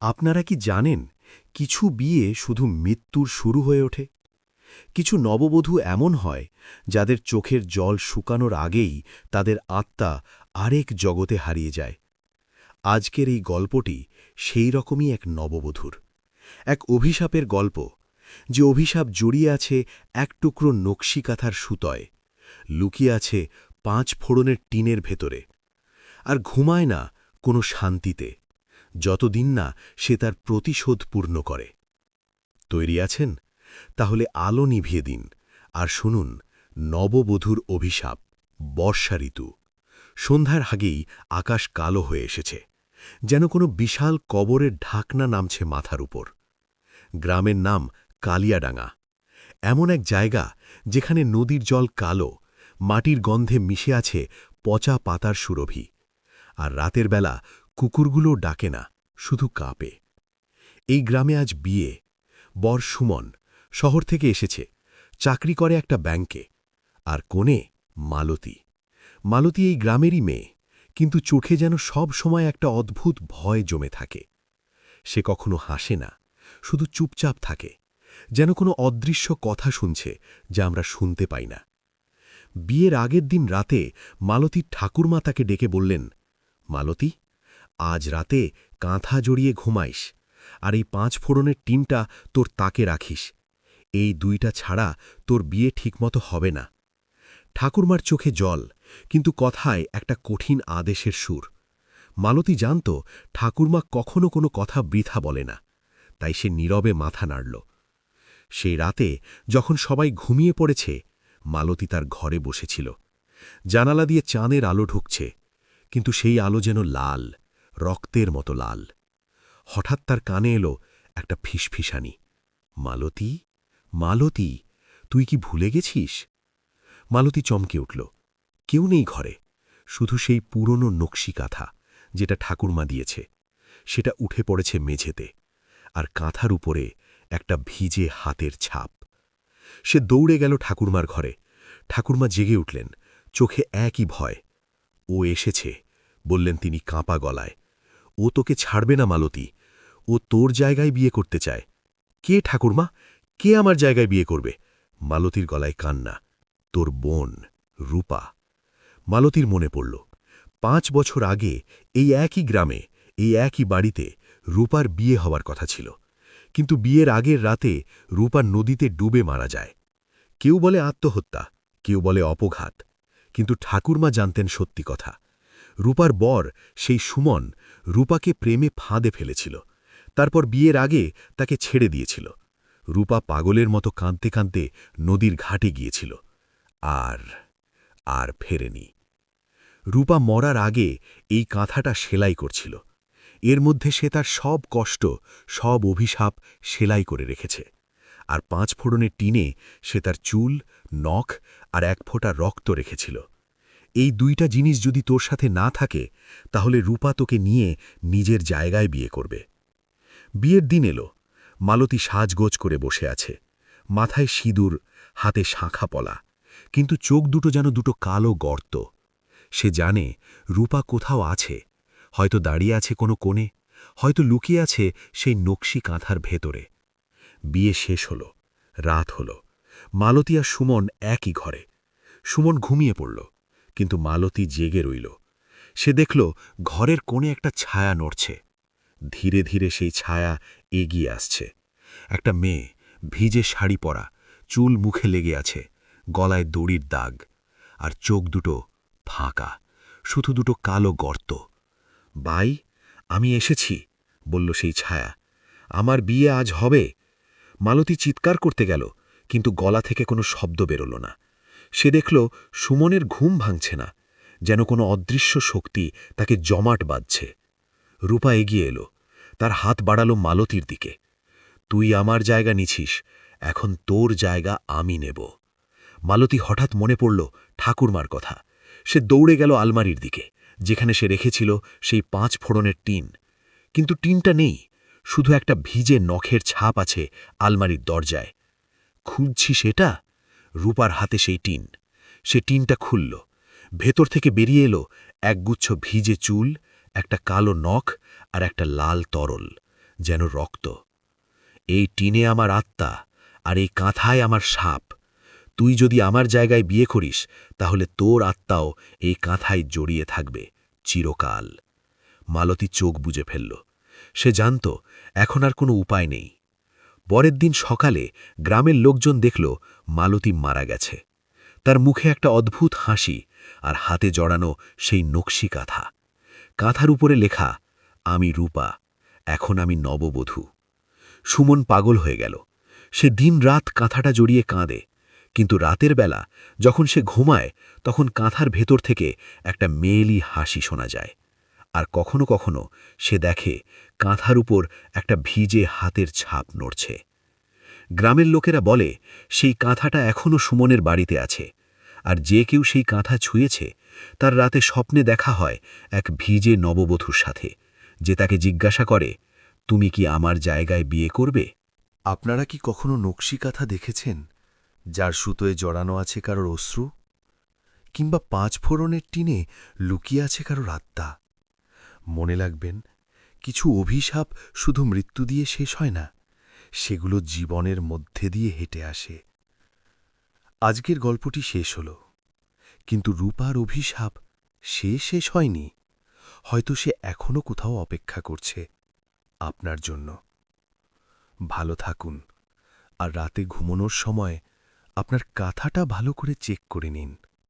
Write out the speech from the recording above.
আপনারা কি জানেন, কিছু বিয়ে শুধু মৃত্যুর শুরু হয়ে ওঠে? কিছু নববধূ এমন হয় যাদের চোখের জল শুকানোর আগেই তাদের আত্মা আরেক জগতে হারিয়ে যায়। আজকের এই গল্পটি সেই রকমই এক নববধূর, এক অভিশাপের গল্প, যে অভিশাপ জড়িয়ে আছে এক টুকরো নকশি কাঁথার সুতোয়, লুকিয়ে আছে ৫ ফোড়নের টিনের ভেতরে, আর ঘুমায় না কোনো শান্তিতে, যতদিন না সে তার প্রতিশোধ পূর্ণ করে। তৈরি আছেন? তাহলে আলো নিভিয়ে দিন আর শুনুন নববধূর অভিশাপ। বর্ষা ঋতু। সন্ধ্যার আগেই আকাশ কালো হয়ে এসেছে, যেন কোনো বিশাল কবরের ঢাকনা নামছে মাথার উপর। গ্রামের নাম কালিয়াডাঙ্গা। এমন এক জায়গা যেখানে নদীর জল কালো, মাটির গন্ধে মিশে আছে পচা পাতার সুরভি। আর রাতের বেলা কুকুরগুলো ডাকে না, শুধু কাঁপে। এই গ্রামে আজ বিয়ে। বর সুমন শহর থেকে এসেছে, চাকরি করে একটা ব্যাংকে। আর কোণে মালতী। মালতী এই গ্রামেরই মেয়ে, কিন্তু চোখে যেন সব সময় একটা অদ্ভুত ভয় জমে থাকে। সে কখনো হাসে না, শুধু চুপচাপ থাকে, যেন কোনো অদৃশ্য কথা শুনছে যা আমরা শুনতে পাই না। বিয়ের আগের দিন রাতে মালতীর ঠাকুরমা তাকে ডেকে বললেন, মালতী, আজ রাতে কাঁথা জড়িয়ে ঘুমাইস, আর এই ৫ ফোড়নের টিনটা তোর তাকে রাখিস। এই দুইটা ছাড়া তোর বিয়ে ঠিকমতো হবে না। ঠাকুরমার চোখে জল, কিন্তু কথায় একটা কঠিন আদেশের সুর। মালতী জানত ঠাকুরমা কখনো কোনো কথা বৃথা বলে না, তাই সে নীরবে মাথা নাড়ল। সেই রাতে যখন সবাই ঘুমিয়ে পড়েছে, মালতী তার ঘরে বসেছিল। জানালা দিয়ে চাঁদের আলো ঢুকছে, কিন্তু সেই আলো যেন লাল, রক্তের মতো লাল। হঠাৎ তার কানে এলো একটা ফিসফিসানি, মালতী, মালতী, তুই কি ভুলে গেছিস? মালতী চমকে উঠল। কেউ নেই ঘরে, শুধু সেই পুরনো নকশি কাঁথা যেটা ঠাকুরমা দিয়েছে। সেটা উঠে পড়েছে মেঝেতে, আর কাঁথার উপরে একটা ভিজে হাতের ছাপ। সে দৌড়ে গেল ঠাকুরমার ঘরে। ঠাকুরমা জেগে উঠলেন, চোখে একই ভয়। ও এসেছে, বললেন তিনি কাঁপা গলায়। ও তোকে ছাড়বে না মালতী, ও তোর জায়গায় বিয়ে করতে চায়। কে ঠাকুরমা? কে আমার জায়গায় বিয়ে করবে? মালতীর গলায় কান্না। তোর বোন, রূপা। মালতীর মনে পড়ল, ৫ বছর আগে এই একই গ্রামে, এই একই বাড়িতে রূপার বিয়ে হওয়ার কথা ছিল। কিন্তু বিয়ের আগের রাতে রূপা নদীতে ডুবে মারা যায়। কেউ বলে আত্মহত্যা, কেউ বলে অপঘাত, কিন্তু ঠাকুরমা জানতেন সত্যি কথা। রূপার বর, সেই সুমন, রূপাকে প্রেমে ফাঁদে ফেলেছিল। তারপর বিয়ের আগে তাকে ছেড়ে দিয়েছিল। রূপা পাগলের মতো কাঁদতে কাঁদতে নদীর ঘাটে গিয়েছিল, আর আর ফেরেনি। রূপা মরার আগে এই কাঁথাটা সেলাই করছিল। এর মধ্যে সে তার সব কষ্ট, সব অভিশাপ সেলাই করে রেখেছে। আর ৫ ফোড়নের টিনে সে তার চুল, নখ আর ১ ফোঁটা রক্ত রেখেছিল। এই দুইটা জিনিস যদি তোর সাথে না থাকে, তাহলে রূপা তোকে নিয়ে নিজের জায়গায় বিয়ে করবে। বিয়ের দিন এলো। মালতী সাজগোজ করে বসে আছে, মাথায় সিঁদুর, হাতে শাঁখা পলা, কিন্তু চোখ দুটো যেন দুটো কালো গর্ত। সে জানে রূপা কোথাও আছে, হয়তো দাঁড়িয়ে আছে কোনো কোণে, হয়তো লুকিয়ে আছে সেই নকশি কাঁথার ভেতরে। বিয়ে শেষ হল, রাত হল। মালতী আর সুমন একই ঘরে। সুমন ঘুমিয়ে পড়ল, কিন্তু মালতী জেগে রইল। সে দেখল ঘরের কোণে একটা ছায়া নড়ছে। ধীরে ধীরে সেই ছায়া এগিয়ে আসছে। একটা মেয়ে, ভিজে শাড়ি পরা, চুল মুখে লেগে আছে, গলায় দড়ির দাগ, আর চোখ দুটো ফাঁকা, শুধু দুটো কালো গর্ত। বাই, আমি এসেছি, বলল সেই ছায়া। আমার বিয়ে আজ হবে। মালতী চিৎকার করতে গেল, কিন্তু গলা থেকে কোনো শব্দ বেরোল না। সে দেখল সুমনের ঘুম ভাঙছে না, যেন কোনো অদৃশ্য শক্তি তাকে জমাট বাঁধছে। রূপা এগিয়ে এলো, তার হাত বাড়ালো মালতীর দিকে। তুই আমার জায়গা নিছিস, এখন তোর জায়গা আমি নেব। মালতী হঠাৎ মনে পড়ল ঠাকুরমার কথা। সে দৌড়ে গেল আলমারির দিকে, যেখানে সে রেখেছিল সেই ৫ ফোড়নের টিন। কিন্তু টিনটা নেই, শুধু একটা ভিজে নখের ছাপ আছে আলমারির দরজায়। খুঁজছি সেটা? রূপার হাতে সেই টিন। সে টিনটা খুলল। ভেতর থেকে বেরিয়ে এলো একগুচ্ছ ভিজে চুল, একটা কালো নখ আর একটা লাল তরল, যেন রক্ত। এই টিনে আমার আত্মা, আর এই কাঁথায় আমার সাপ। তুই যদি আমার জায়গায় বিয়ে করিস, তাহলে তোর আত্মাও এই কাঁথায় জড়িয়ে থাকবে চিরকাল। মালতী চোখ বুজে ফেলল। সে জানত এখন আর কোনো উপায় নেই। পরের দিন সকালে গ্রামের লোকজন দেখল মালতী মারা গেছে। তার মুখে একটা অদ্ভুত হাসি, আর হাতে জড়ানো সেই নকশি কাঁথা। কাঁথার উপরে লেখা, আমি রূপা, এখন আমি নববধূ। সুমন পাগল হয়ে গেল। সে দিন-রাত কাঁথাটা জড়িয়ে কাঁদে, কিন্তু রাতের বেলা যখন সে ঘুমায়, তখন কাঁথার ভেতর থেকে একটা মেয়েলি হাসি শোনা যায়। আর কখনো কখনো সে দেখে কাঁথার উপর একটা ভিজে হাতের ছাপ নড়ছে। গ্রামের লোকেরা বলে সেই কাঁথাটা এখনও সুমনের বাড়িতে আছে, আর যে কেউ সেই কাঁথা ছুঁয়েছে তার রাতে স্বপ্নে দেখা হয় এক ভিজে নববধূর সাথে, যে তাকে জিজ্ঞাসা করে, তুমি কি আমার জায়গায় বিয়ে করবে? আপনারা কি কখনো নকশি কাঁথা দেখেছেন, যার সুতোয় জড়ানো আছে কারোর অশ্রু? কিংবা ৫ ফোড়নের টিনে লুকিয়ে আছে কারোর আত্মা? মনে রাখবেন, কিছু অভিশাপ শুধু মৃত্যু দিয়ে শেষ হয় না, সেগুলো জীবনের মধ্যে দিয়ে হেঁটে আসে। আজকের গল্পটি শেষ হল, কিন্তু রূপার অভিশাপ সে শেষ হয়নি। হয়তো সে এখনো কোথাও অপেক্ষা করছে আপনার জন্য। ভালো থাকুন, আর রাতে ঘুমানোর সময় আপনার কাঁথাটা ভালো করে চেক করে নিন।